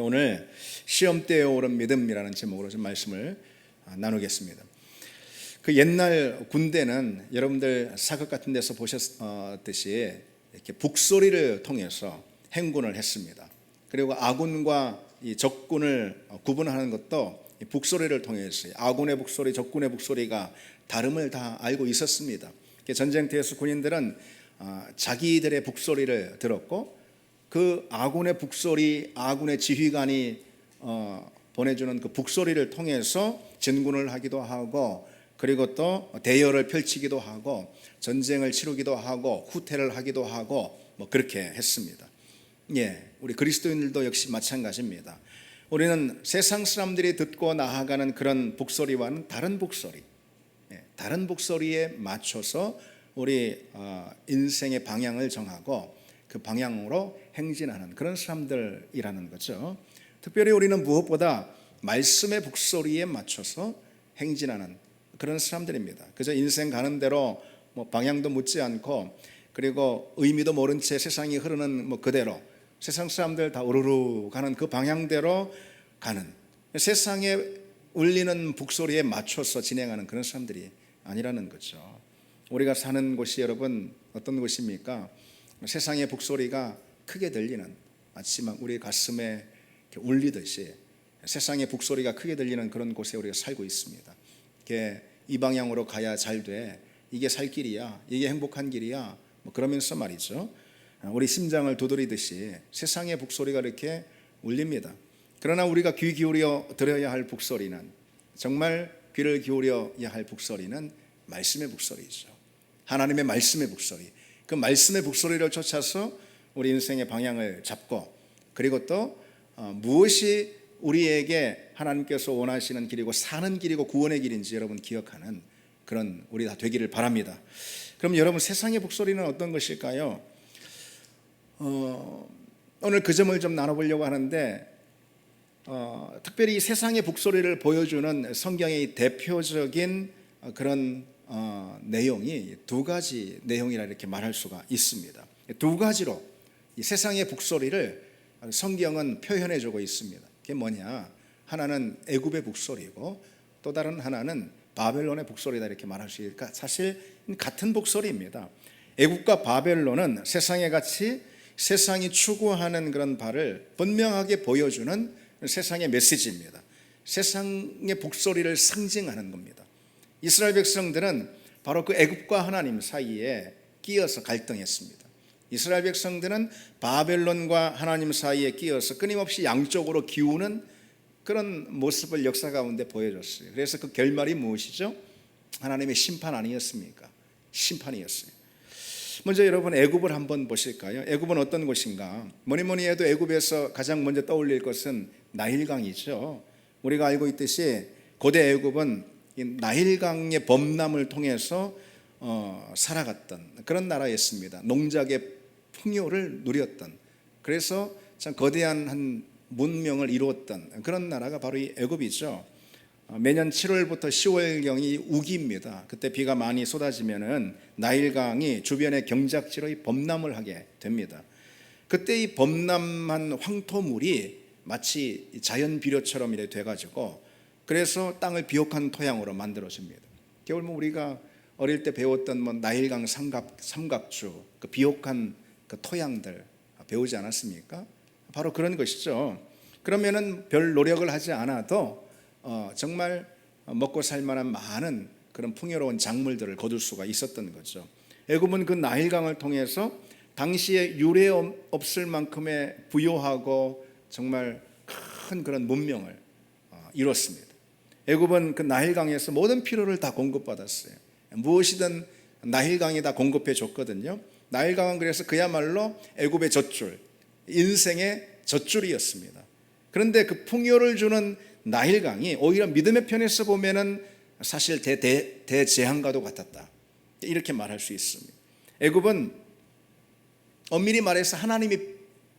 오늘 시험대에 오른 믿음이라는 제목으로 좀 말씀을 나누겠습니다. 그 옛날 군대는 여러분들 사극 같은 데서 보셨듯이 이렇게 북소리를 통해서 행군을 했습니다. 그리고 아군과 이 적군을 구분하는 것도 북소리를 통해서 아군의 북소리, 적군의 북소리가 다름을 다 알고 있었습니다. 전쟁터에서 군인들은 자기들의 북소리를 들었고 그 아군의 북소리, 아군의 지휘관이 보내주는 그 북소리를 통해서 진군을 하기도 하고, 그리고 또 대열을 펼치기도 하고, 전쟁을 치르기도 하고, 후퇴를 하기도 하고, 그렇게 했습니다. 우리 그리스도인들도 역시 마찬가지입니다. 우리는 세상 사람들이 듣고 나아가는 그런 북소리와는 다른 북소리, 다른 북소리에 맞춰서 우리 인생의 방향을 정하고 그 방향으로 행진하는 그런 사람들이라는 거죠. 특별히 우리는 무엇보다 말씀의 북소리에 맞춰서 행진하는 그런 사람들입니다. 그저 인생 가는 대로 방향도 묻지 않고, 그리고 의미도 모른 채 세상이 흐르는 그대로 세상 사람들 다 우르르 가는 그 방향대로 가는, 세상에 울리는 북소리에 맞춰서 진행하는 그런 사람들이 아니라는 거죠. 우리가 사는 곳이 여러분 어떤 곳입니까? 세상의 북소리가 크게 들리는, 마치 막 우리 가슴에 울리듯이 세상의 북소리가 크게 들리는 그런 곳에 우리가 살고 있습니다. 이 방향으로 가야 잘 돼, 이게 살 길이야, 이게 행복한 길이야, 그러면서 말이죠, 우리 심장을 두드리듯이 세상의 북소리가 이렇게 울립니다. 그러나 우리가 귀 기울여 들어야 할 북소리는, 정말 귀를 기울여야 할 북소리는 말씀의 북소리죠. 하나님의 말씀의 북소리, 그 말씀의 북소리를 쫓아서 우리 인생의 방향을 잡고, 그리고 또 무엇이 우리에게 하나님께서 원하시는 길이고 사는 길이고 구원의 길인지 여러분 기억하는 그런 우리 다 되기를 바랍니다. 그럼 여러분, 세상의 북소리는 어떤 것일까요? 오늘 그 점을 좀 나눠보려고 하는데, 특별히 세상의 북소리를 보여주는 성경의 대표적인 그런 내용이 두 가지 내용이라 이렇게 말할 수가 있습니다. 두 가지로 이 세상의 북소리를 성경은 표현해 주고 있습니다. 그게 뭐냐? 하나는 애굽의 북소리고 또 다른 하나는 바벨론의 북소리다 이렇게 말할 수 있으니까 사실 같은 북소리입니다. 애굽과 바벨론은 세상에 같이 세상이 추구하는 그런 바를 분명하게 보여주는 세상의 메시지입니다. 세상의 북소리를 상징하는 겁니다. 이스라엘 백성들은 바로 그 애굽과 하나님 사이에 끼어서 갈등했습니다. 이스라엘 백성들은 바벨론과 하나님 사이에 끼어서 끊임없이 양쪽으로 기우는 그런 모습을 역사 가운데 보여줬어요. 그래서 그 결말이 무엇이죠? 하나님의 심판 아니었습니까? 심판이었어요. 먼저 여러분, 애굽을 한번 보실까요? 애굽은 어떤 곳인가? 뭐니 해도 애굽에서 가장 먼저 떠올릴 것은 나일강이죠. 우리가 알고 있듯이 고대 애굽은 이 나일강의 범람을 통해서 살아갔던 그런 나라였습니다. 농작의 풍요를 누렸던, 그래서 참 거대한 한 문명을 이루었던 그런 나라가 바로 이 애굽이죠. 매년 7월부터 10월경이 우기입니다. 그때 비가 많이 쏟아지면은 나일강이 주변의 경작지로 범람을 하게 됩니다. 그때 이 범람한 황토물이 마치 자연 비료처럼 이렇게 돼가지고, 그래서 땅을 비옥한 토양으로 만들어집니다. 겨울 우리가 어릴 때 배웠던 나일강 삼각주, 그 비옥한 그 토양들 배우지 않았습니까? 바로 그런 것이죠. 그러면은 별 노력을 하지 않아도 정말 먹고 살 만한 많은 그런 풍요로운 작물들을 거둘 수가 있었던 거죠. 애굽은 그 나일강을 통해서 당시에 유례 없을 만큼의 부유하고 정말 큰 그런 문명을 이뤘습니다. 애굽은 그 나일강에서 모든 필요를 다 공급받았어요. 무엇이든 나일강이 다 공급해 줬거든요. 나일강은 그래서 그야말로 애굽의 젖줄, 인생의 젖줄이었습니다. 그런데 그 풍요를 주는 나일강이 오히려 믿음의 편에서 보면은 사실 대재앙과도 같았다, 이렇게 말할 수 있습니다. 애굽은 엄밀히 말해서 하나님이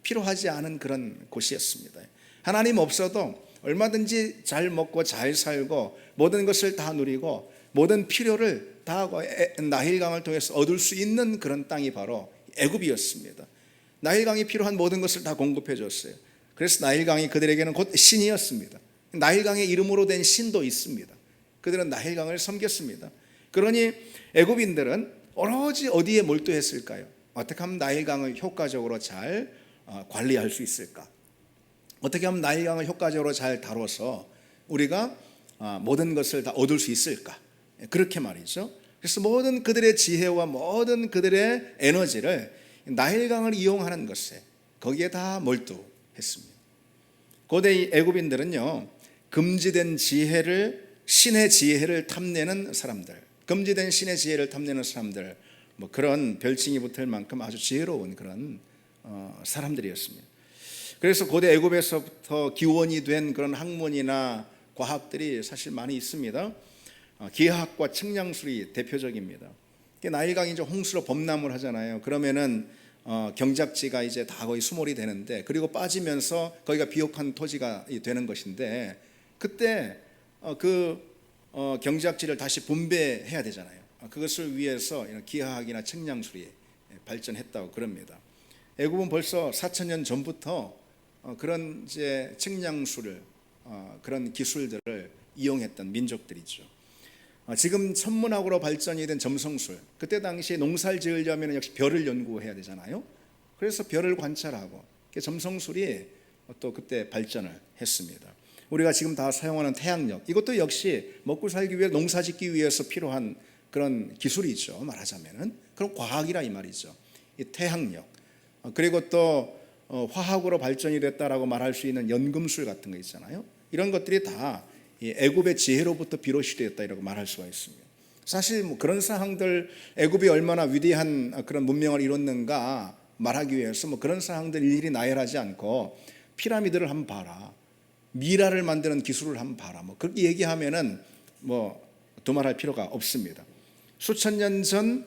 필요하지 않은 그런 곳이었습니다. 하나님 없어도 얼마든지 잘 먹고 잘 살고 모든 것을 다 누리고 모든 필요를 다 나일강을 통해서 얻을 수 있는 그런 땅이 바로 애굽이었습니다. 나일강이 필요한 모든 것을 다 공급해 줬어요. 그래서 나일강이 그들에게는 곧 신이었습니다. 나일강의 이름으로 된 신도 있습니다. 그들은 나일강을 섬겼습니다. 그러니 애굽인들은 오로지 어디에 몰두했을까요? 어떻게 하면 나일강을 효과적으로 잘 관리할 수 있을까? 어떻게 하면 나일강을 효과적으로 잘 다뤄서 우리가 모든 것을 다 얻을 수 있을까? 그렇게 말이죠. 그래서 모든 그들의 지혜와 모든 그들의 에너지를 나일강을 이용하는 것에 거기에 다 몰두했습니다. 고대 애굽인들은요, 금지된 지혜를, 신의 지혜를 탐내는 사람들, 금지된 신의 지혜를 탐내는 사람들, 뭐 그런 별칭이 붙을 만큼 아주 지혜로운 그런 사람들이었습니다. 그래서 고대 애굽에서부터 기원이 된 그런 학문이나 과학들이 사실 많이 있습니다. 기하학과 측량술이 대표적입니다. 나일강이 이제 홍수로 범람을 하잖아요. 그러면은 경작지가 이제 다 거의 수몰이 되는데, 그리고 빠지면서 거기가 비옥한 토지가 되는 것인데, 그때 경작지를 다시 분배해야 되잖아요. 그것을 위해서 이런 기하학이나 측량술이 발전했다고 그럽니다. 애굽은 벌써 4,000년 전부터 그런 이제 측량술을, 그런 기술들을 이용했던 민족들이죠. 지금 천문학으로 발전이 된 점성술, 그때 당시에 농사를 지으려면 역시 별을 연구해야 되잖아요. 그래서 별을 관찰하고 점성술이 또 그때 발전을 했습니다. 우리가 지금 다 사용하는 태양력, 이것도 역시 먹고 살기 위해, 농사 짓기 위해서 필요한 그런 기술이죠. 말하자면은 그런 과학이라 이 말이죠. 이 태양력, 그리고 또 화학으로 발전이 됐다라고 말할 수 있는 연금술 같은 거 있잖아요. 이런 것들이 다 애굽의 지혜로부터 비롯이 되었다라고 말할 수가 있습니다. 사실 뭐 그런 사항들, 애굽이 얼마나 위대한 그런 문명을 이뤘는가 말하기 위해서 뭐 그런 사항들 일일이 나열하지 않고 피라미드를 한번 봐라, 미라를 만드는 기술을 한번 봐라, 뭐 그렇게 얘기하면은 뭐 두말할 필요가 없습니다. 수천 년 전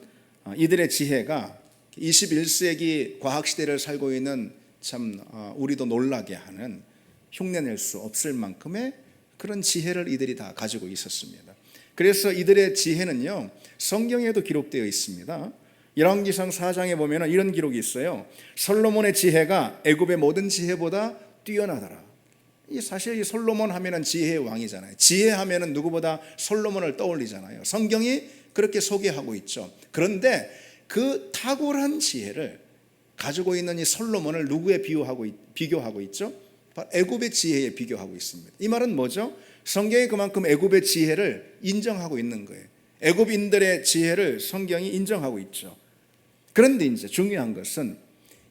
이들의 지혜가 21세기 과학 시대를 살고 있는 참 우리도 놀라게 하는, 흉내낼 수 없을 만큼의 그런 지혜를 이들이 다 가지고 있었습니다. 그래서 이들의 지혜는요, 성경에도 기록되어 있습니다. 열왕기상 4장에 보면 이런 기록이 있어요. 솔로몬의 지혜가 애굽의 모든 지혜보다 뛰어나더라. 사실 이 솔로몬 하면은 지혜의 왕이잖아요. 지혜하면은 누구보다 솔로몬을 떠올리잖아요. 성경이 그렇게 소개하고 있죠. 그런데 그 탁월한 지혜를 가지고 있는 이 솔로몬을 누구에 비교하고 있죠? 애굽의 지혜에 비교하고 있습니다. 이 말은 뭐죠? 성경이 그만큼 애굽의 지혜를 인정하고 있는 거예요. 애굽인들의 지혜를 성경이 인정하고 있죠. 그런데 이제 중요한 것은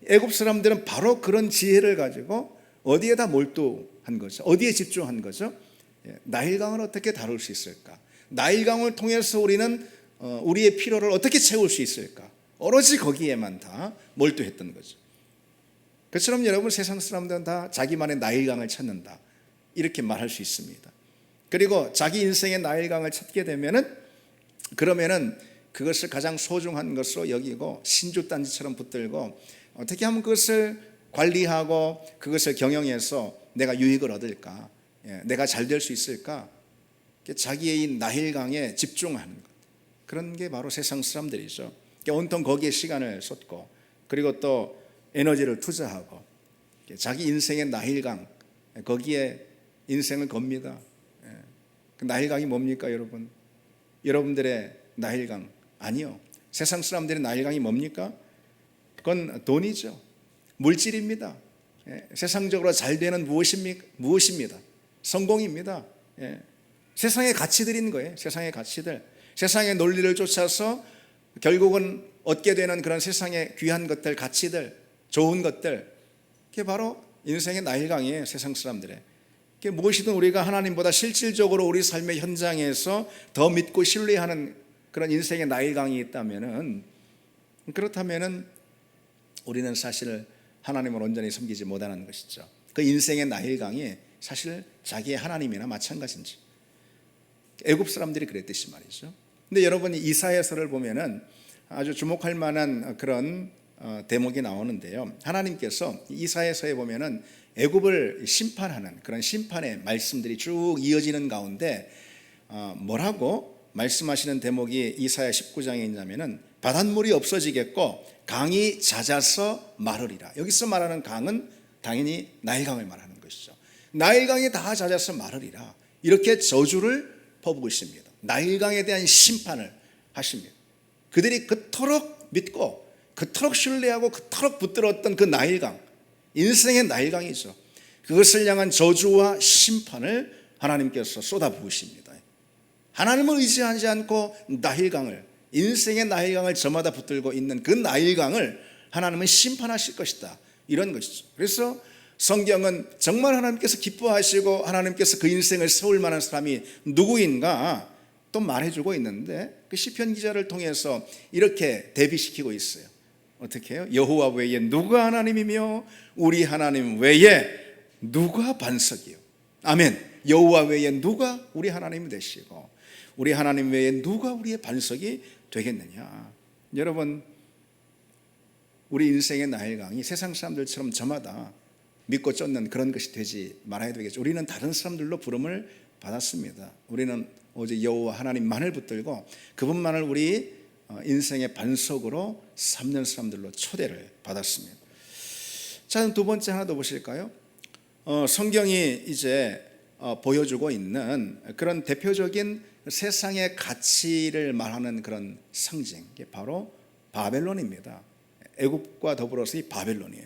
애굽 사람들은 바로 그런 지혜를 가지고 어디에다 몰두한 거죠? 어디에 집중한 거죠? 나일강을 어떻게 다룰 수 있을까? 나일강을 통해서 우리는 우리의 필요를 어떻게 채울 수 있을까? 오로지 거기에만 다 몰두했던 거죠. 그처럼 여러분, 세상 사람들은 다 자기만의 나일강을 찾는다, 이렇게 말할 수 있습니다. 그리고 자기 인생의 나일강을 찾게 되면은, 그러면은 그것을 가장 소중한 것으로 여기고 신주단지처럼 붙들고 어떻게 하면 그것을 관리하고 그것을 경영해서 내가 유익을 얻을까, 내가 잘 될 수 있을까, 자기의 이 나일강에 집중하는 것, 그런 게 바로 세상 사람들이죠. 온통 거기에 시간을 쏟고, 그리고 또 에너지를 투자하고 자기 인생의 나일강, 거기에 인생을 겁니다. 그 나일강이 뭡니까 여러분? 여러분들의 나일강 아니요. 세상 사람들의 나일강이 뭡니까? 그건 돈이죠. 물질입니다. 세상적으로 잘 되는 무엇입니다? 성공입니다. 세상의 가치들인 거예요. 세상의 가치들, 세상의 논리를 쫓아서 결국은 얻게 되는 그런 세상의 귀한 것들, 가치들, 좋은 것들, 그게 바로 인생의 나일강이에요. 세상 사람들의. 그게 무엇이든 우리가 하나님보다 실질적으로 우리 삶의 현장에서 더 믿고 신뢰하는 그런 인생의 나일강이 있다면은, 그렇다면은 우리는 사실 하나님을 온전히 섬기지 못하는 것이죠. 그 인생의 나일강이 사실 자기의 하나님이나 마찬가지인지. 애굽 사람들이 그랬듯이 말이죠. 근데 여러분이 이사야서를 보면은 아주 주목할 만한 그런 대목이 나오는데요. 하나님께서 이사야서에 보면은 애굽을 심판하는 그런 심판의 말씀들이 쭉 이어지는 가운데 뭐라고 말씀하시는 대목이 이사야 19장에 있냐면은 바닷물이 없어지겠고 강이 잦아서 마르리라. 여기서 말하는 강은 당연히 나일강을 말하는 것이죠. 나일강이 다 잦아서 마르리라, 이렇게 저주를 퍼부으십니다. 나일강에 대한 심판을 하십니다. 그들이 그토록 믿고 그토록 신뢰하고 그토록 붙들었던 그 나일강, 인생의 나일강이죠. 그것을 향한 저주와 심판을 하나님께서 쏟아부으십니다. 하나님을 의지하지 않고 나일강을, 인생의 나일강을 저마다 붙들고 있는 그 나일강을 하나님은 심판하실 것이다, 이런 것이죠. 그래서 성경은 정말 하나님께서 기뻐하시고 하나님께서 그 인생을 세울 만한 사람이 누구인가 또 말해주고 있는데, 그 시편 기자를 통해서 이렇게 대비시키고 있어요. 어떻게 해요? 여호와 외에 누가 하나님이며 우리 하나님 외에 누가 반석이요. 아멘. 여호와 외에 누가 우리 하나님이 되시고 우리 하나님 외에 누가 우리의 반석이 되겠느냐. 여러분, 우리 인생의 나일강이 세상 사람들처럼 저마다 믿고 쫓는 그런 것이 되지 말아야 되겠죠. 우리는 다른 사람들로 부름을 받았습니다. 우리는 오직 여호와 하나님만을 붙들고 그분만을 우리 인생의 반석으로 삼는 사람들로 초대를 받았습니다. 자, 두 번째 하나 더 보실까요? 성경이 이제 보여주고 있는 그런 대표적인 세상의 가치를 말하는 그런 상징, 바로 바벨론입니다. 애굽과 더불어서 이 바벨론이에요.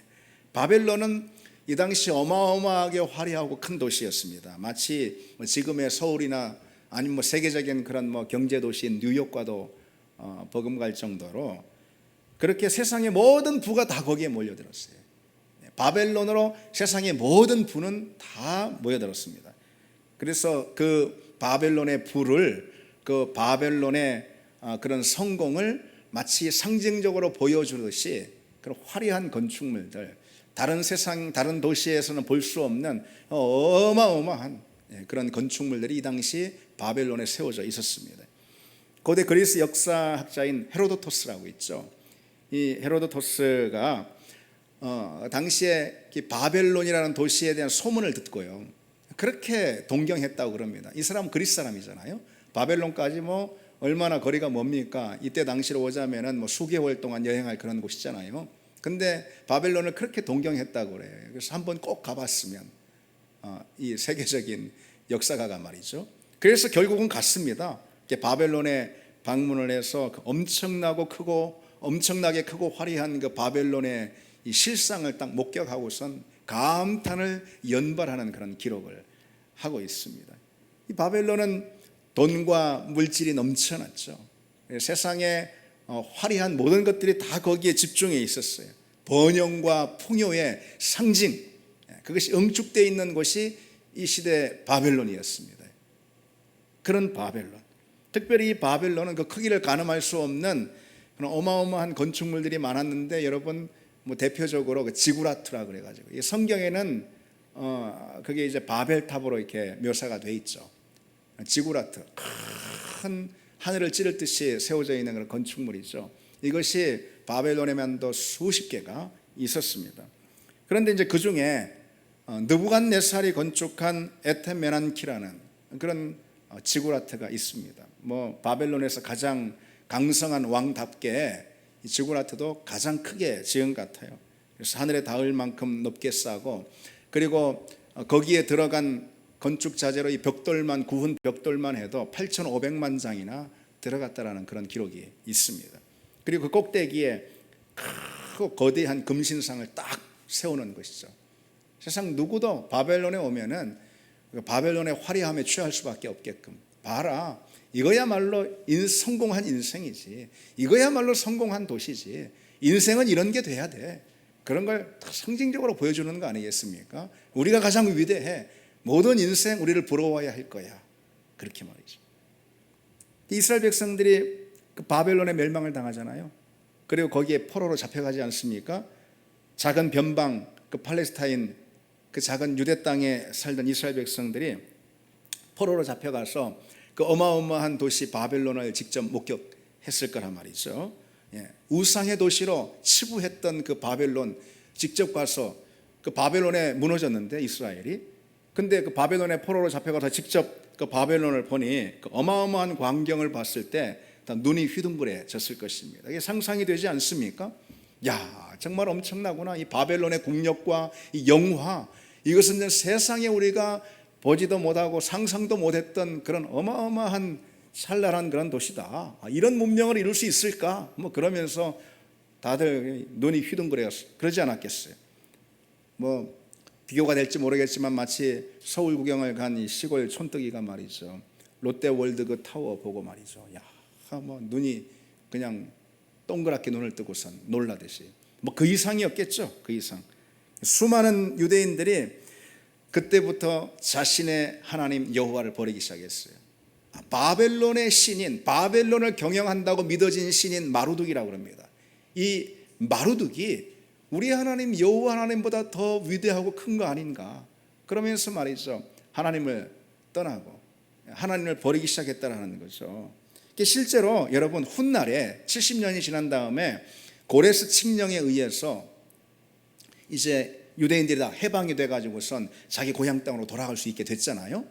바벨론은 이 당시 어마어마하게 화려하고 큰 도시였습니다. 마치 지금의 서울이나 아니면 세계적인 그런 경제 도시인 뉴욕과도 버금갈 정도로 그렇게 세상의 모든 부가 다 거기에 몰려들었어요. 바벨론으로 세상의 모든 부는 다 모여들었습니다. 그래서 그 바벨론의 부를, 그 바벨론의 그런 성공을 마치 상징적으로 보여주듯이 그런 화려한 건축물들, 다른 세상, 다른 도시에서는 볼 수 없는 어마어마한 그런 건축물들이 이 당시 바벨론에 세워져 있었습니다. 고대 그리스 역사학자인 헤로도토스라고 있죠. 이 헤로도토스가 당시에 바벨론이라는 도시에 대한 소문을 듣고요, 그렇게 동경했다고 그럽니다. 이 사람은 그리스 사람이잖아요. 바벨론까지 얼마나 거리가 뭡니까? 이때 당시로 오자면은 수개월 동안 여행할 그런 곳이잖아요. 근데 바벨론을 그렇게 동경했다고 그래요. 그래서 한번 꼭 가봤으면, 이 세계적인 역사가가 말이죠. 그래서 결국은 갔습니다. 바벨론에 방문을 해서 엄청나게 크고 화려한 그 바벨론의 이 실상을 딱 목격하고선 감탄을 연발하는 그런 기록을 하고 있습니다. 이 바벨론은 돈과 물질이 넘쳐났죠. 세상에 화려한 모든 것들이 다 거기에 집중해 있었어요. 번영과 풍요의 상징, 그것이 응축되어 있는 곳이 이 시대 바벨론이었습니다. 그런 바벨론, 특별히 이 바벨론은 그 크기를 가늠할 수 없는 그런 어마어마한 건축물들이 많았는데, 여러분 대표적으로 그 지구라트라 그래가지고, 이 성경에는 그게 이제 바벨탑으로 이렇게 묘사가 돼 있죠. 지구라트, 큰 하늘을 찌를 듯이 세워져 있는 그런 건축물이죠. 이것이 바벨론에만도 수십 개가 있었습니다. 그런데 이제 그 중에 느부갓네살이 건축한 에테메난키라는 그런 지구라트가 있습니다. 바벨론에서 가장 강성한 왕답게 이 지구라트도 가장 크게 지은 것 같아요. 그래서 하늘에 닿을 만큼 높게 쌓고, 그리고 거기에 들어간 건축 자재로 이 벽돌만, 구운 벽돌만 해도 8,500만 장이나 들어갔다라는 그런 기록이 있습니다. 그리고 그 꼭대기에 크고 거대한 금신상을 딱 세우는 것이죠. 세상 누구도 바벨론에 오면은 바벨론의 화려함에 취할 수밖에 없게끔, 봐라, 이거야말로 성공한 인생이지, 이거야말로 성공한 도시지, 인생은 이런 게 돼야 돼, 그런 걸 상징적으로 보여주는 거 아니겠습니까? 우리가 가장 위대해, 모든 인생 우리를 부러워해야 할 거야, 그렇게 말이죠. 이스라엘 백성들이 그 바벨론의 멸망을 당하잖아요. 그리고 거기에 포로로 잡혀가지 않습니까? 작은 변방, 그 팔레스타인, 그 작은 유대 땅에 살던 이스라엘 백성들이 포로로 잡혀가서 그 어마어마한 도시 바벨론을 직접 목격했을 거란 말이죠. 우상의 도시로 치부했던 그 바벨론 직접 가서, 그 바벨론에 무너졌는데 이스라엘이, 근데 그 바벨론에 포로로 잡혀가서 직접 그 바벨론을 보니 그 어마어마한 광경을 봤을 때 다 눈이 휘둥그레졌을 것입니다. 이게 상상이 되지 않습니까? 야, 정말 엄청나구나. 이 바벨론의 국력과 이 영화, 이것은 이제 세상에 우리가 보지도 못하고 상상도 못했던 그런 어마어마한 찬란한 그런 도시다. 이런 문명을 이룰 수 있을까? 뭐 그러면서 다들 눈이 휘둥그레 그러지 않았겠어요. 뭐 비교가 될지 모르겠지만 마치 서울 구경을 간 이 시골 촌뜨기가 말이죠. 롯데월드 그 타워 보고 말이죠. 야, 뭐 눈이 그냥 동그랗게 눈을 뜨고선 놀라듯이. 뭐 그 이상이었겠죠. 그 이상. 수많은 유대인들이 그때부터 자신의 하나님 여호와를 버리기 시작했어요. 바벨론의 신인, 바벨론을 경영한다고 믿어진 신인 마루둑이라고 합니다. 이 마루둑이 우리 하나님 여호와 하나님보다 더 위대하고 큰 거 아닌가. 그러면서 말이죠, 하나님을 떠나고 하나님을 버리기 시작했다는 거죠. 실제로 여러분, 훗날에 70년이 지난 다음에 고레스 칙령에 의해서 이제 유대인들이 다 해방이 돼가지고선 자기 고향 땅으로 돌아갈 수 있게 됐잖아요.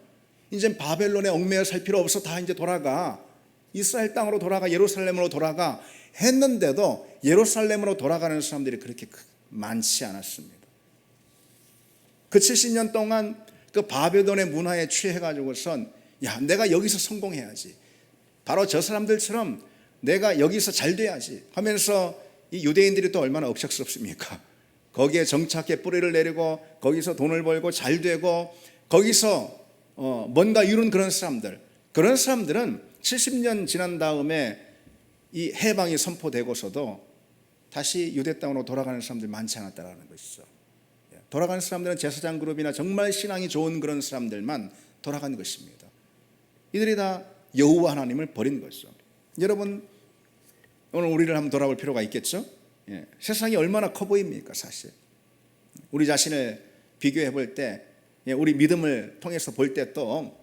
이제 바벨론에 얽매여 살 필요 없어. 다 이제 돌아가. 이스라엘 땅으로 돌아가, 예루살렘으로 돌아가 했는데도 예루살렘으로 돌아가는 사람들이 그렇게 많지 않았습니다. 그 70년 동안 그 바벨론의 문화에 취해가지고선 야, 내가 여기서 성공해야지. 바로 저 사람들처럼 내가 여기서 잘 돼야지 하면서 이 유대인들이 또 얼마나 억척스럽습니까? 거기에 정착해 뿌리를 내리고 거기서 돈을 벌고 잘 되고 거기서 뭔가 이룬 그런 사람들은 70년 지난 다음에 이 해방이 선포되고서도 다시 유대 땅으로 돌아가는 사람들이 많지 않았다는 것이죠. 돌아가는 사람들은 제사장 그룹이나 정말 신앙이 좋은 그런 사람들만 돌아간 것입니다. 이들이 다 여호와 하나님을 버린 것이죠. 여러분, 오늘 우리를 한번 돌아볼 필요가 있겠죠? 세상이 얼마나 커 보입니까? 사실 우리 자신을 비교해 볼 때, 우리 믿음을 통해서 볼 때 또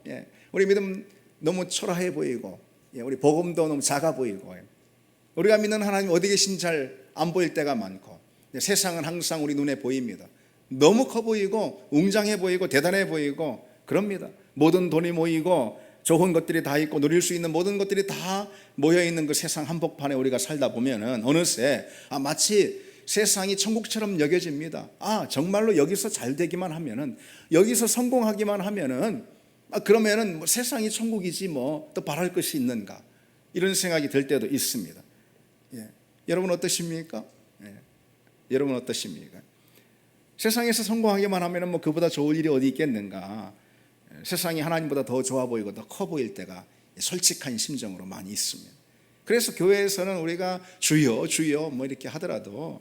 우리 믿음 너무 초라해 보이고, 우리 복음도 너무 작아 보이고, 우리가 믿는 하나님 어디 계신지 잘 안 보일 때가 많고, 세상은 항상 우리 눈에 보입니다. 너무 커 보이고 웅장해 보이고 대단해 보이고 그럽니다. 모든 돈이 모이고 좋은 것들이 다 있고 누릴 수 있는 모든 것들이 다 모여있는 그 세상 한복판에 우리가 살다 보면은 어느새 마치 세상이 천국처럼 여겨집니다. 정말로 여기서 잘 되기만 하면은, 여기서 성공하기만 하면은 그러면은 뭐 세상이 천국이지 뭐 또 바랄 것이 있는가, 이런 생각이 들 때도 있습니다. 여러분 어떠십니까? 여러분 어떠십니까? 세상에서 성공하기만 하면은 뭐 그보다 좋을 일이 어디 있겠는가. 세상이 하나님보다 더 좋아 보이고 더 커 보일 때가 솔직한 심정으로 많이 있습니다. 그래서 교회에서는 우리가 주여 주여 뭐 이렇게 하더라도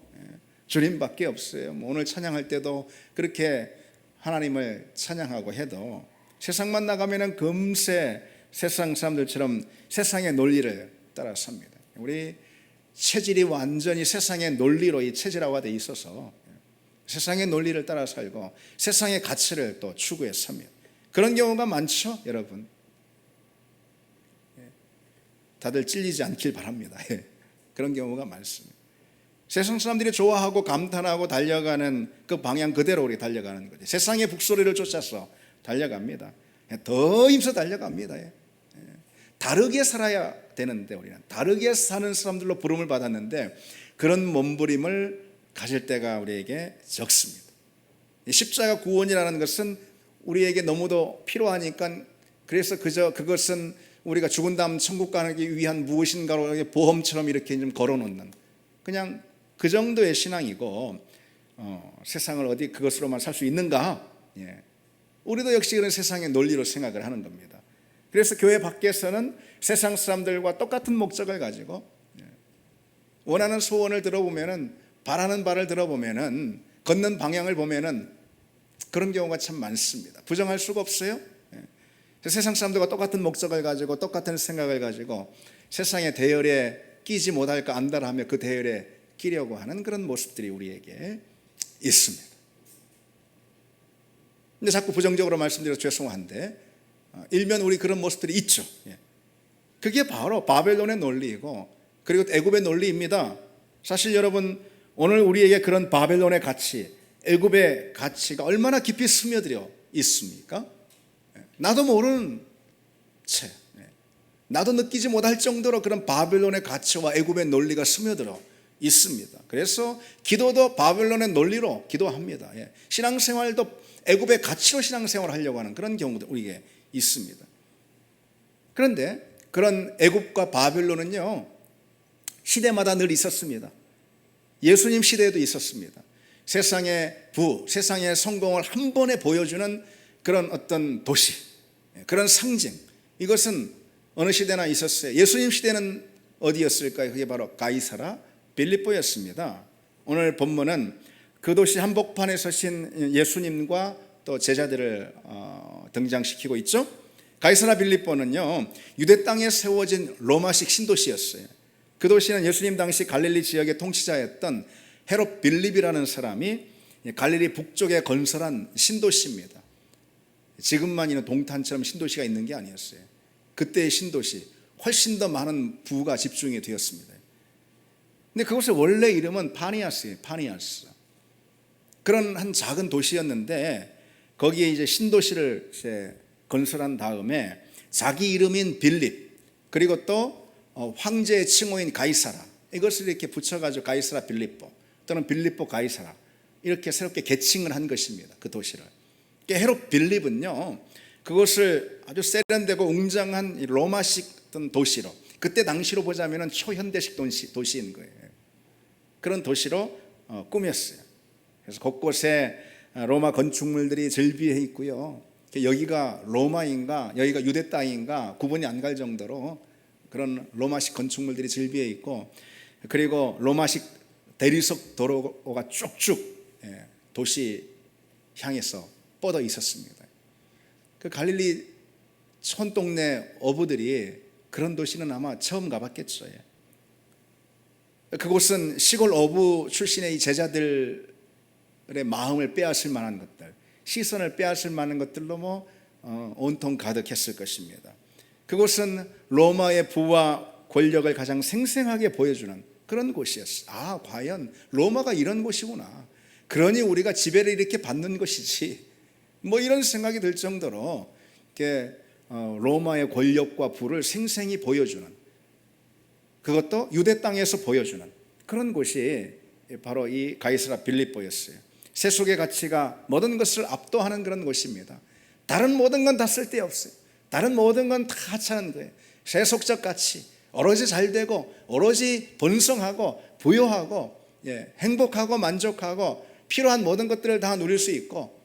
주님밖에 없어요. 뭐 오늘 찬양할 때도 그렇게 하나님을 찬양하고 해도 세상만 나가면은 금세 세상 사람들처럼 세상의 논리를 따라섭니다. 우리 체질이 완전히 세상의 논리로 이 체질화가 돼 있어서 세상의 논리를 따라 살고 세상의 가치를 또 추구해 삽니다. 그런 경우가 많죠, 여러분. 다들 찔리지 않길 바랍니다. 그런 경우가 많습니다. 세상 사람들이 좋아하고 감탄하고 달려가는 그 방향 그대로 우리 달려가는 거죠. 세상의 북소리를 쫓아서 달려갑니다. 더 힘써 달려갑니다. 다르게 살아야 되는데, 우리는 다르게 사는 사람들로 부름을 받았는데 그런 몸부림을 가질 때가 우리에게 적습니다. 십자가 구원이라는 것은 우리에게 너무도 필요하니까, 그래서 그것은 우리가 죽은 다음 천국 가기 위한 무엇인가로 보험처럼 이렇게 좀 걸어놓는, 그냥 그 정도의 신앙이고, 세상을 어디 그것으로만 살 수 있는가? 우리도 역시 그런 세상의 논리로 생각을 하는 겁니다. 그래서 교회 밖에서는 세상 사람들과 똑같은 목적을 가지고 원하는 소원을 들어보면은, 바라는 바를 들어보면은, 걷는 방향을 보면은 그런 경우가 참 많습니다. 부정할 수가 없어요. 세상 사람들과 똑같은 목적을 가지고 똑같은 생각을 가지고 세상의 대열에 끼지 못할까 안달하며 그 대열에 끼려고 하는 그런 모습들이 우리에게 있습니다. 근데 자꾸 부정적으로 말씀드려서 죄송한데 일면 우리 그런 모습들이 있죠. 그게 바로 바벨론의 논리이고, 그리고 애굽의 논리입니다. 사실 여러분, 오늘 우리에게 그런 바벨론의 가치, 애굽의 가치가 얼마나 깊이 스며들어 있습니까? 나도 모르는 채, 나도 느끼지 못할 정도로 그런 바벨론의 가치와 애굽의 논리가 스며들어 있습니다. 그래서 기도도 바벨론의 논리로 기도합니다. 신앙생활도 애굽의 가치로 신앙생활을 하려고 하는 그런 경우도 우리에게 있습니다. 그런데 그런 애굽과 바벨론은요, 시대마다 늘 있었습니다. 예수님 시대에도 있었습니다. 세상의 세상의 성공을 한 번에 보여주는 그런 어떤 도시, 그런 상징, 이것은 어느 시대나 있었어요. 예수님 시대는 어디였을까요? 그게 바로 가이사라 빌립보였습니다. 오늘 본문은 그 도시 한복판에 서신 예수님과 또 제자들을 등장시키고 있죠. 가이사라 빌립보는요, 유대 땅에 세워진 로마식 신도시였어요. 그 도시는 예수님 당시 갈릴리 지역의 통치자였던 헤롯 빌립이라는 사람이 갈릴리 북쪽에 건설한 신도시입니다. 지금만 있는 동탄처럼 신도시가 있는 게 아니었어요. 그때의 신도시, 훨씬 더 많은 부가 집중이 되었습니다. 근데 그곳의 원래 이름은 파니아스예요. 파니아스. 그런 한 작은 도시였는데 거기에 이제 신도시를 이제 건설한 다음에 자기 이름인 빌립, 그리고 또 황제의 칭호인 가이사라, 이것을 이렇게 붙여가지고 가이사라 빌립보 또는 빌립보 가이사라, 이렇게 새롭게 개칭을 한 것입니다. 그 도시를. 헤롯 빌립은요, 그것을 아주 세련되고 웅장한 로마식 어떤 도시로, 그때 당시로 보자면 초현대식 도시인 거예요. 그런 도시로 꾸몄어요. 그래서 곳곳에 로마 건축물들이 절비해 있고요. 여기가 로마인가 여기가 유대 땅인가 구분이 안 갈 정도로 그런 로마식 건축물들이 절비해 있고, 그리고 로마식 대리석 도로가 쭉쭉 도시 향해서 뻗어 있었습니다. 그 갈릴리 촌동네 어부들이 그런 도시는 아마 처음 가봤겠죠. 그곳은 시골 어부 출신의 이 제자들의 마음을 빼앗을 만한 것들, 시선을 빼앗을 만한 것들로 온통 가득했을 것입니다. 그곳은 로마의 부와 권력을 가장 생생하게 보여주는 그런 곳이었어요. 아, 과연 로마가 이런 곳이구나. 그러니 우리가 지배를 이렇게 받는 것이지. 이런 생각이 들 정도로 로마의 권력과 부를 생생히 보여주는, 그것도 유대 땅에서 보여주는 그런 곳이 바로 이 가이사라 빌립보였어요. 세속의 가치가 모든 것을 압도하는 그런 곳입니다. 다른 모든 건 다 쓸데없어요. 다른 모든 건 다 하찮은 거예요. 세속적 가치, 오로지 잘되고 오로지 번성하고 부유하고 행복하고 만족하고 필요한 모든 것들을 다 누릴 수 있고,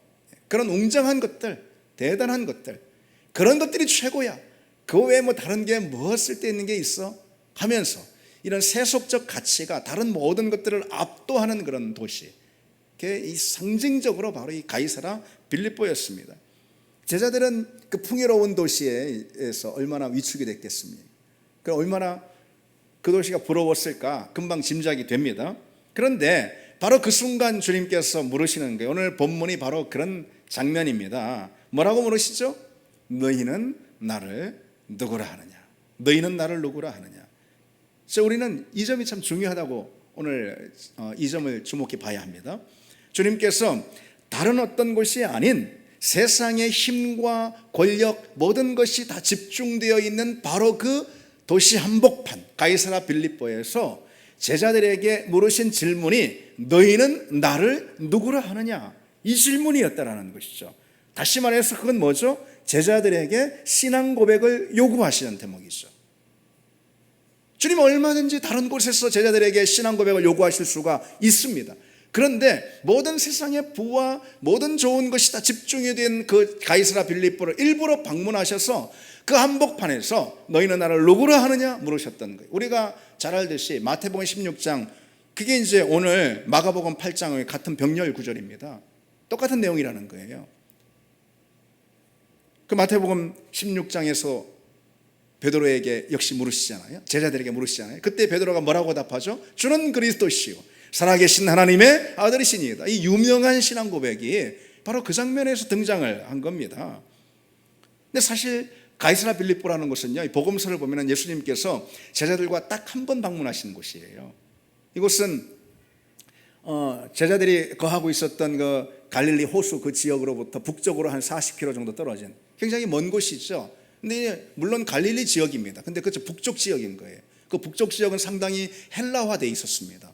그런 웅장한 것들, 대단한 것들, 그런 것들이 최고야. 그 외에 다른 게 뭐 쓸데있는 게 있어? 하면서 이런 세속적 가치가 다른 모든 것들을 압도하는 그런 도시, 이 상징적으로 바로 이 가이사라 빌립보였습니다. 제자들은 그 풍요로운 도시에서 얼마나 위축이 됐겠습니까? 얼마나 그 도시가 부러웠을까 금방 짐작이 됩니다. 그런데 바로 그 순간 주님께서 물으시는 거예요. 오늘 본문이 바로 그런 장면입니다. 뭐라고 물으시죠? 너희는 나를 누구라 하느냐? 너희는 나를 누구라 하느냐? 우리는 이 점이 참 중요하다고 오늘 이 점을 주목해 봐야 합니다. 주님께서 다른 어떤 곳이 아닌 세상의 힘과 권력, 모든 것이 다 집중되어 있는 바로 그 도시 한복판 가이사라 빌립보에서 제자들에게 물으신 질문이 너희는 나를 누구라 하느냐? 이 질문이었다라는 것이죠. 다시 말해서 그건 뭐죠? 제자들에게 신앙 고백을 요구하시는 대목이죠. 주님은 얼마든지 다른 곳에서 제자들에게 신앙 고백을 요구하실 수가 있습니다. 그런데 모든 세상의 부와 모든 좋은 것이 다 집중이 된 그 가이사라 빌립보를 일부러 방문하셔서 그 한복판에서 너희는 나를 누구라 하느냐 물으셨던 거예요. 우리가 잘 알듯이 마태복음 16장, 그게 이제 오늘 마가복음 8장의 같은 병렬 구절입니다. 똑같은 내용이라는 거예요. 그 마태복음 16장에서 베드로에게 역시 물으시잖아요. 제자들에게 물으시잖아요. 그때 베드로가 뭐라고 답하죠? 주는 그리스도시요 살아계신 하나님의 아들이시니이다. 이 유명한 신앙 고백이 바로 그 장면에서 등장을 한 겁니다. 근데 사실 가이사라 빌립보라는 곳은요, 복음서를 보면 예수님께서 제자들과 딱 한 번 방문하신 곳이에요. 이곳은 제자들이 거하고 있었던 그 갈릴리 호수 그 지역으로부터 북쪽으로 한 40km 정도 떨어진 굉장히 먼 곳이죠. 근데 물론 갈릴리 지역입니다. 근데 그쪽 북쪽 지역인 거예요. 그 북쪽 지역은 상당히 헬라화되어 있었습니다.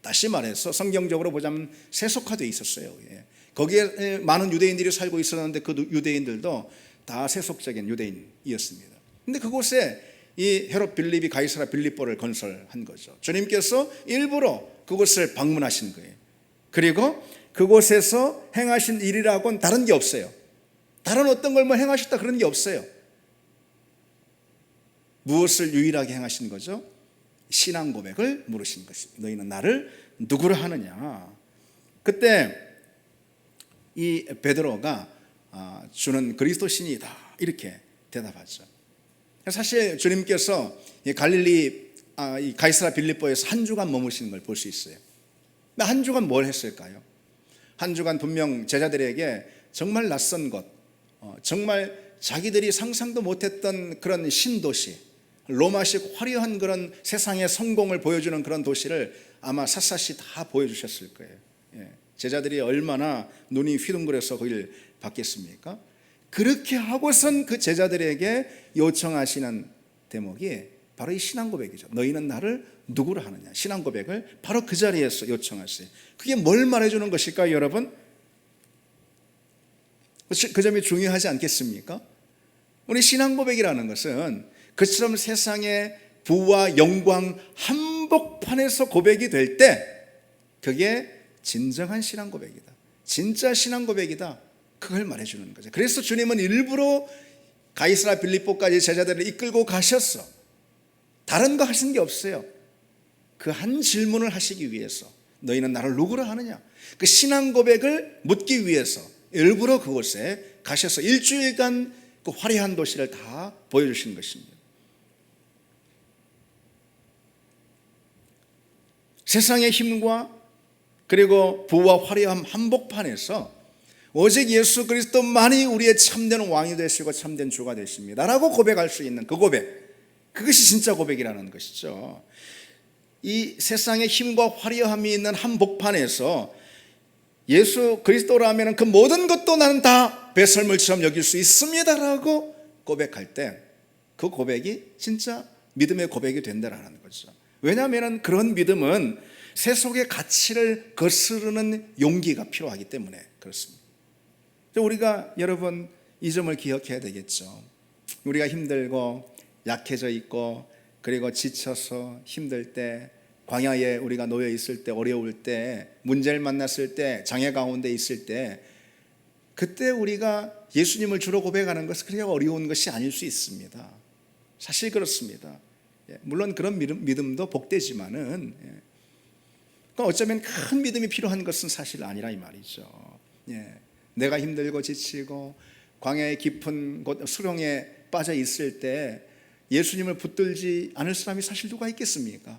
다시 말해서 성경적으로 보자면 세속화되어 있었어요. 예. 거기에 많은 유대인들이 살고 있었는데 그 유대인들도 다 세속적인 유대인이었습니다. 근데 그곳에 이 헤롯 빌립이 가이사라 빌립보를 건설한 거죠. 주님께서 일부러 그곳을 방문하신 거예요. 그리고 그곳에서 행하신 일이라고는 다른 게 없어요. 다른 어떤 걸 뭐 행하셨다 그런 게 없어요. 무엇을 유일하게 행하신 거죠? 신앙 고백을 물으신 것입니다. 너희는 나를 누구로 하느냐? 그때 이 베드로가 주는 그리스도 신이다 이렇게 대답하죠. 사실 주님께서 갈릴리 이 가이사라 빌립보에서 한 주간 머무시는 걸 볼 수 있어요. 근데 한 주간 뭘 했을까요? 한 주간 분명 제자들에게 정말 낯선 것, 정말 자기들이 상상도 못했던 그런 신도시, 로마식 화려한 그런 세상의 성공을 보여주는 그런 도시를 아마 샅샅이 다 보여주셨을 거예요. 제자들이 얼마나 눈이 휘둥그레서 거기를 받겠습니까? 그렇게 하고선 그 제자들에게 요청하시는 대목이 바로 이 신앙 고백이죠. 너희는 나를 누구로 하느냐? 신앙 고백을 바로 그 자리에서 요청하세요. 그게 뭘 말해주는 것일까요, 여러분? 그 점이 중요하지 않겠습니까? 우리 신앙 고백이라는 것은 그처럼 세상의 부와 영광 한복판에서 고백이 될 때 그게 진정한 신앙 고백이다. 진짜 신앙 고백이다. 그걸 말해주는 거죠. 그래서 주님은 일부러 가이사라 빌립보까지 제자들을 이끌고 가셨어. 다른 거 하신 게 없어요. 그 한 질문을 하시기 위해서 너희는 나를 누구로 하느냐? 그 신앙 고백을 묻기 위해서 일부러 그곳에 가셔서 일주일간 그 화려한 도시를 다 보여주신 것입니다. 세상의 힘과 그리고 부와 화려함 한복판에서 오직 예수 그리스도만이 우리의 참된 왕이 되시고 참된 주가 되십니다 라고 고백할 수 있는 그 고백, 그것이 진짜 고백이라는 것이죠. 이 세상의 힘과 화려함이 있는 한복판에서 예수 그리스도라면 그 모든 것도 나는 다 배설물처럼 여길 수 있습니다 라고 고백할 때 그 고백이 진짜 믿음의 고백이 된다라는 거죠. 왜냐하면 그런 믿음은 세속의 가치를 거스르는 용기가 필요하기 때문에 그렇습니다. 우리가 여러분 이 점을 기억해야 되겠죠. 우리가 힘들고 약해져 있고 그리고 지쳐서 힘들 때, 광야에 우리가 놓여 있을 때, 어려울 때, 문제를 만났을 때, 장애 가운데 있을 때, 그때 우리가 예수님을 주로 고백하는 것은 그렇게 어려운 것이 아닐 수 있습니다. 사실 그렇습니다. 물론 그런 믿음도 복되지만은 어쩌면 큰 믿음이 필요한 것은 사실 아니라 이 말이죠. 내가 힘들고 지치고 광야의 깊은 곳 수렁에 빠져 있을 때 예수님을 붙들지 않을 사람이 사실 누가 있겠습니까?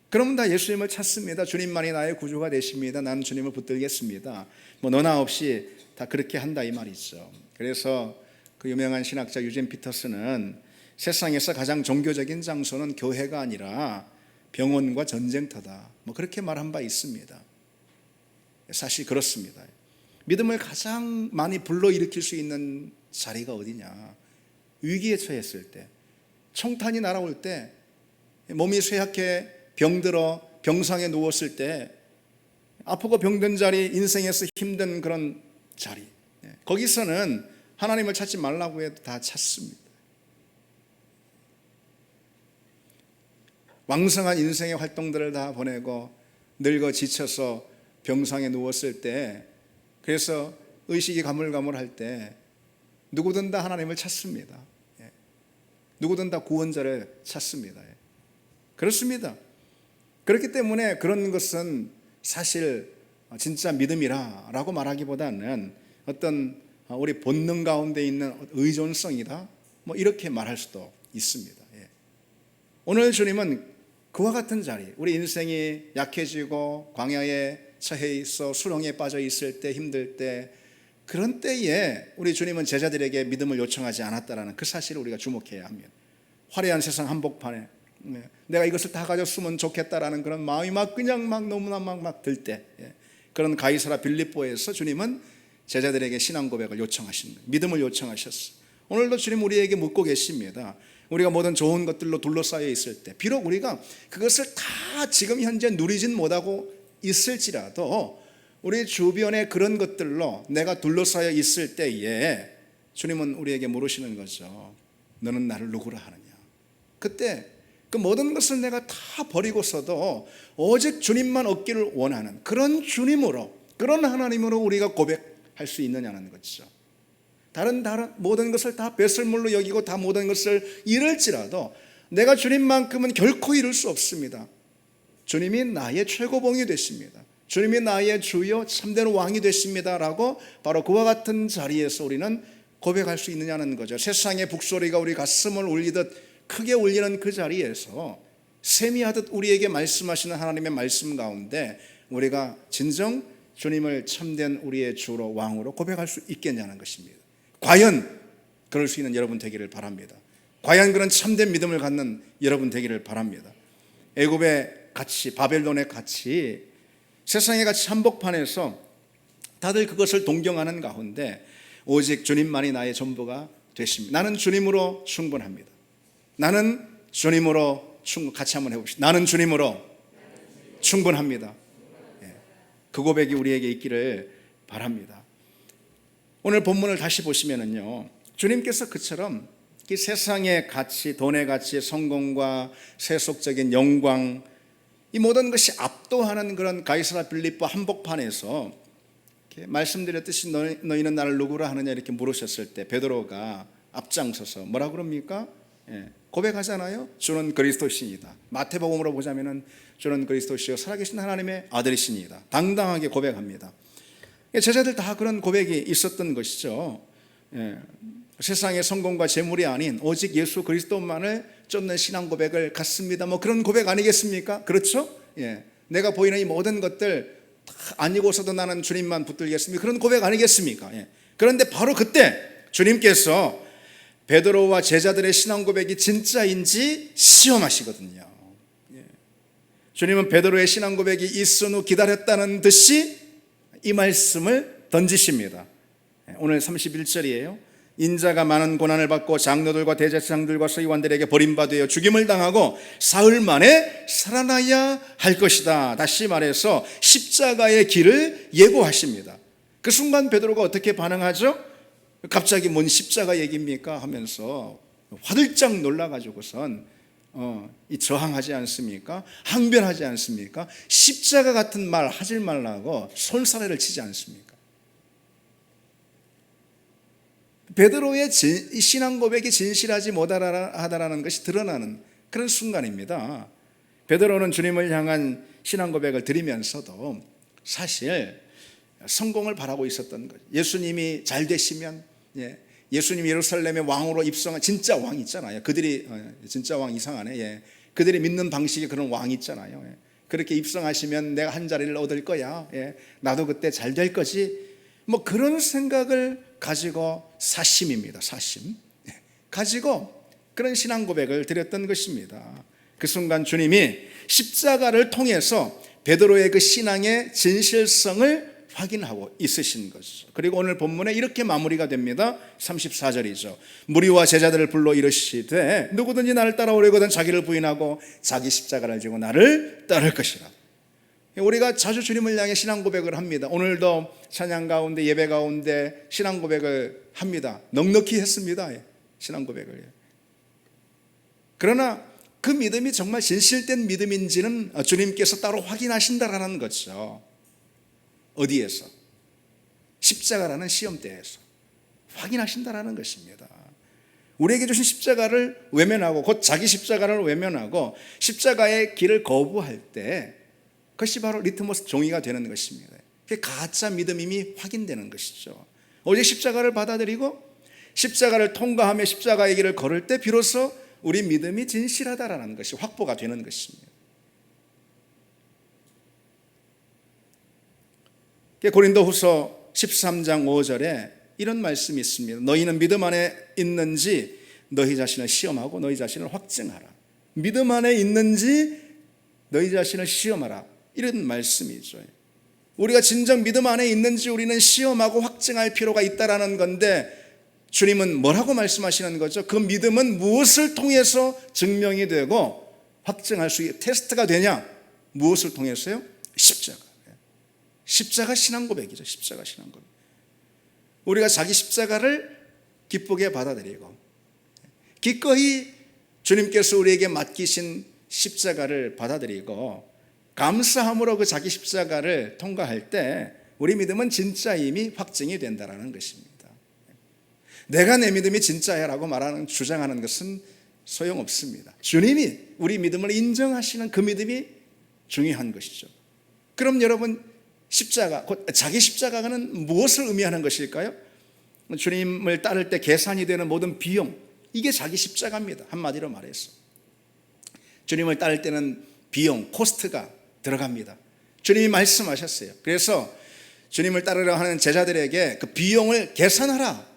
그러면 다 예수님을 찾습니다. 주님만이 나의 구주가 되십니다. 나는 주님을 붙들겠습니다. 뭐 너나 없이 다 그렇게 한다 이 말이죠. 그래서 그 유명한 신학자 유진 피터스는 세상에서 가장 종교적인 장소는 교회가 아니라 병원과 전쟁터다, 뭐 그렇게 말한 바 있습니다. 사실 그렇습니다. 믿음을 가장 많이 불러일으킬 수 있는 자리가 어디냐? 위기에 처했을 때, 총탄이 날아올 때, 몸이 쇠약해 병들어 병상에 누웠을 때, 아프고 병든 자리, 인생에서 힘든 그런 자리, 거기서는 하나님을 찾지 말라고 해도 다 찾습니다. 왕성한 인생의 활동들을 다 보내고 늙어 지쳐서 병상에 누웠을 때, 그래서 의식이 가물가물할 때 누구든 다 하나님을 찾습니다. 누구든 다 구원자를 찾습니다. 그렇습니다. 그렇기 때문에 그런 것은 사실 진짜 믿음이라고 말하기보다는 어떤 우리 본능 가운데 있는 의존성이다, 뭐 이렇게 말할 수도 있습니다. 오늘 주님은 그와 같은 자리, 우리 인생이 약해지고 광야에 처해 있어 수렁에 빠져 있을 때, 힘들 때, 그런 때에 우리 주님은 제자들에게 믿음을 요청하지 않았다라는 그 사실을 우리가 주목해야 합니다. 화려한 세상 한복판에 내가 이것을 다 가졌으면 좋겠다라는 그런 마음이 그냥 너무나 막 들 때, 그런 가이사라 빌립보에서 주님은 제자들에게 신앙 고백을 요청하신 거예요. 믿음을 요청하셨어요. 오늘도 주님 우리에게 묻고 계십니다. 우리가 모든 좋은 것들로 둘러싸여 있을 때, 비록 우리가 그것을 다 지금 현재 누리진 못하고 있을지라도 우리 주변에 그런 것들로 내가 둘러싸여 있을 때에 주님은 우리에게 물으시는 거죠. 너는 나를 누구라 하느냐? 그때 그 모든 것을 내가 다 버리고서도 오직 주님만 얻기를 원하는 그런 주님으로, 그런 하나님으로 우리가 고백할 수 있느냐는 거죠. 다른 모든 것을 다 배설물로 여기고 다 모든 것을 잃을지라도 내가 주님만큼은 결코 잃을 수 없습니다. 주님이 나의 최고봉이 되십니다. 주님이 나의 주요 참된 왕이 되십니다 라고 바로 그와 같은 자리에서 우리는 고백할 수 있느냐는 거죠. 세상의 북소리가 우리 가슴을 울리듯 크게 울리는 그 자리에서 세미하듯 우리에게 말씀하시는 하나님의 말씀 가운데 우리가 진정 주님을 참된 우리의 주로 왕으로 고백할 수 있겠냐는 것입니다. 과연 그럴 수 있는 여러분 되기를 바랍니다. 과연 그런 참된 믿음을 갖는 여러분 되기를 바랍니다. 애굽의 가치, 바벨론의 가치, 세상의 가치 한복판에서 다들 그것을 동경하는 가운데 오직 주님만이 나의 전부가 되십니다. 나는 주님으로 충분합니다. 나는 주님으로 같이 한번 해봅시다. 나는 주님으로 충분합니다. 그 고백이 우리에게 있기를 바랍니다. 오늘 본문을 다시 보시면은요, 주님께서 그처럼 이 세상의 가치, 돈의 가치, 성공과 세속적인 영광, 이 모든 것이 압도하는 그런 가이사라 빌립보 한복판에서 말씀드렸듯이 너희는 나를 누구라 하느냐 이렇게 물으셨을 때 베드로가 앞장서서 뭐라 그럽니까? 고백하잖아요. 주는 그리스도시이다. 마태복음으로 보자면은 주는 그리스도시요 살아계신 하나님의 아들이시니이다. 당당하게 고백합니다. 제자들 다 그런 고백이 있었던 것이죠. 세상의 성공과 재물이 아닌 오직 예수 그리스도만을 쫓는 신앙 고백을 갖습니다. 뭐 그런 고백 아니겠습니까? 그렇죠? 내가 보이는 이 모든 것들 다 아니고서도 나는 주님만 붙들겠습니다. 그런 고백 아니겠습니까? 그런데 바로 그때 주님께서 베드로와 제자들의 신앙 고백이 진짜인지 시험하시거든요. 주님은 베드로의 신앙 고백이 있은 후 기다렸다는 듯이 이 말씀을 던지십니다. 오늘 31절이에요. 인자가 많은 고난을 받고 장로들과 대제사장들과 서기관들에게 버림받아 죽임을 당하고 사흘 만에 살아나야 할 것이다. 다시 말해서 십자가의 길을 예고하십니다. 그 순간 베드로가 어떻게 반응하죠? 갑자기 뭔 십자가 얘기입니까? 하면서 화들짝 놀라가지고선 저항하지 않습니까? 항변하지 않습니까? 십자가 같은 말 하지 말라고 손사래를 치지 않습니까? 베드로의 신앙 고백이 진실하지 못하다라는 것이 드러나는 그런 순간입니다. 베드로는 주님을 향한 신앙 고백을 드리면서도 사실 성공을 바라고 있었던 거죠. 예수님이 잘 되시면, 예수님이 예루살렘의 왕으로 입성한 진짜 왕 있잖아요. 그들이 진짜 왕 이상하네. 그들이 믿는 방식의 그런 왕 있잖아요. 그렇게 입성하시면 내가 한 자리를 얻을 거야. 나도 그때 잘 될 거지. 뭐 그런 생각을 가지고 사심입니다. 사심 가지고 그런 신앙 고백을 드렸던 것입니다. 그 순간 주님이 십자가를 통해서 베드로의 그 신앙의 진실성을 확인하고 있으신 것이죠. 그리고 오늘 본문에 이렇게 마무리가 됩니다. 34절이죠. 무리와 제자들을 불러 이르시되 누구든지 나를 따라오려거든 자기를 부인하고 자기 십자가를 지고 나를 따를 것이라. 우리가 자주 주님을 향해 신앙 고백을 합니다. 오늘도 찬양 가운데 예배 가운데 신앙 고백을 합니다. 넉넉히 했습니다. 신앙 고백을. 그러나 그 믿음이 정말 진실된 믿음인지는 주님께서 따로 확인하신다라는 거죠. 어디에서? 십자가라는 시험대에서 확인하신다라는 것입니다. 우리에게 주신 십자가를 외면하고 곧 자기 십자가를 외면하고 십자가의 길을 거부할 때 그것이 바로 리트머스 종이가 되는 것입니다. 그게 가짜 믿음임이 확인되는 것이죠. 오직 십자가를 받아들이고 십자가를 통과하며 십자가의 길을 걸을 때 비로소 우리 믿음이 진실하다라는 것이 확보가 되는 것입니다. 고린도후서 13장 5절에 이런 말씀이 있습니다. 너희는 믿음 안에 있는지 너희 자신을 시험하고 너희 자신을 확증하라. 믿음 안에 있는지 너희 자신을 시험하라. 이런 말씀이죠. 우리가 진정 믿음 안에 있는지 우리는 시험하고 확증할 필요가 있다라는 건데 주님은 뭐라고 말씀하시는 거죠? 그 믿음은 무엇을 통해서 증명이 되고 확증할 수 있는 테스트가 되냐? 무엇을 통해서요? 십자가. 십자가 신앙 고백이죠. 십자가 신앙 고백. 우리가 자기 십자가를 기쁘게 받아들이고 기꺼이 주님께서 우리에게 맡기신 십자가를 받아들이고 감사함으로 그 자기 십자가를 통과할 때 우리 믿음은 진짜 이미 확증이 된다는 것입니다. 내가 내 믿음이 진짜야 라고 주장하는 것은 소용없습니다. 주님이 우리 믿음을 인정하시는 그 믿음이 중요한 것이죠. 그럼 여러분, 십자가, 곧 자기 십자가는 무엇을 의미하는 것일까요? 주님을 따를 때 계산이 되는 모든 비용, 이게 자기 십자가입니다. 한마디로 말해서 주님을 따를 때는 비용, 코스트가 들어갑니다. 주님이 말씀하셨어요. 그래서 주님을 따르려 하는 제자들에게 그 비용을 계산하라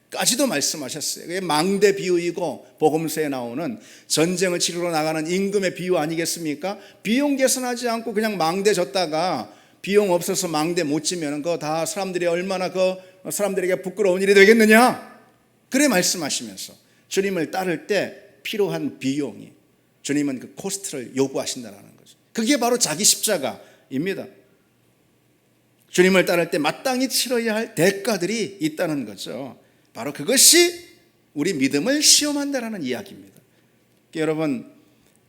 까지도 말씀하셨어요. 그게 망대 비유이고 복음서에 나오는 전쟁을 치르러 나가는 임금의 비유 아니겠습니까? 비용 계산하지 않고 그냥 망대 줬다가 비용 없어서 망대 못 지면 그거 다 사람들이 얼마나 사람들에게 부끄러운 일이 되겠느냐? 그래 말씀하시면서 주님을 따를 때 필요한 비용이, 주님은 그 코스트를 요구하신다는 거죠. 그게 바로 자기 십자가입니다. 주님을 따를 때 마땅히 치러야 할 대가들이 있다는 거죠. 바로 그것이 우리 믿음을 시험한다는 이야기입니다. 여러분,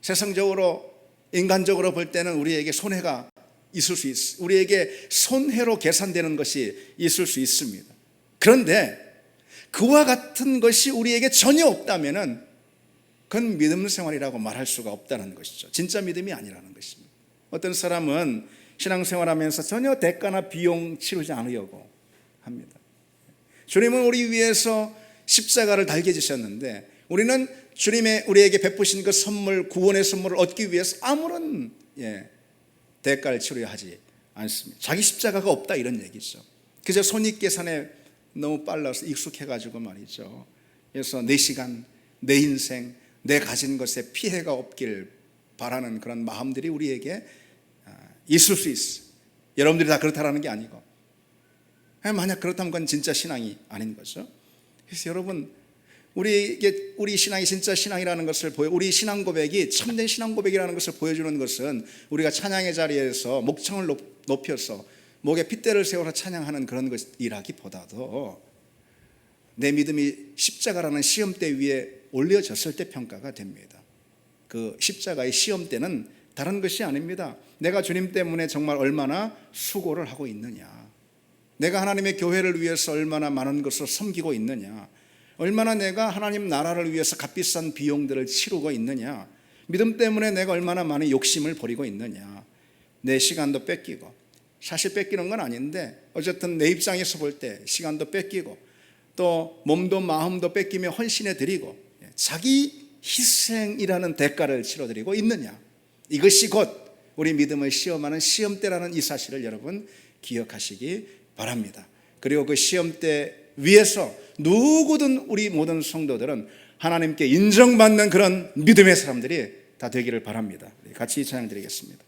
세상적으로 인간적으로 볼 때는 우리에게 손해가 있을 수 있습니다. 우리에게 손해로 계산되는 것이 있을 수 있습니다. 그런데 그와 같은 것이 우리에게 전혀 없다면 그건 믿음 생활이라고 말할 수가 없다는 것이죠. 진짜 믿음이 아니라는 것입니다. 어떤 사람은 신앙생활하면서 전혀 대가나 비용 치르지 않으려고 합니다. 주님은 우리 위해서 십자가를 달게 주셨는데 우리는 주님의 우리에게 베푸신 그 선물, 구원의 선물을 얻기 위해서 아무런 대가를 치러야 하지 않습니다. 자기 십자가가 없다 이런 얘기죠. 그저 손익계산에 너무 빨라서 익숙해가지고 말이죠. 그래서 내 시간, 내 인생, 내 가진 것에 피해가 없길 바라는 그런 마음들이 우리에게 있을 수 있어. 여러분들이 다 그렇다라는 게 아니고, 만약 그렇다면 그건 진짜 신앙이 아닌 거죠. 그래서 여러분, 우리 신앙이 진짜 신앙이라는 것을 우리 신앙 고백이 참된 신앙 고백이라는 것을 보여주는 것은 우리가 찬양의 자리에서 목청을 높여서 목에 핏대를 세워서 찬양하는 그런 것이라기보다도 내 믿음이 십자가라는 시험대 위에 올려졌을 때 평가가 됩니다. 그 십자가의 시험대는 다른 것이 아닙니다. 내가 주님 때문에 정말 얼마나 수고를 하고 있느냐, 내가 하나님의 교회를 위해서 얼마나 많은 것을 섬기고 있느냐, 얼마나 내가 하나님 나라를 위해서 값비싼 비용들을 치르고 있느냐, 믿음 때문에 내가 얼마나 많은 욕심을 버리고 있느냐, 내 시간도 뺏기고, 사실 뺏기는 건 아닌데 어쨌든 내 입장에서 볼 때 시간도 뺏기고 또 몸도 마음도 뺏기며 헌신해 드리고 자기 희생이라는 대가를 치러드리고 있느냐, 이것이 곧 우리 믿음을 시험하는 시험대라는 이 사실을 여러분 기억하시기 바랍니다. 그리고 그 시험대 위에서 누구든 우리 모든 성도들은 하나님께 인정받는 그런 믿음의 사람들이 다 되기를 바랍니다. 같이 찬양 드리겠습니다.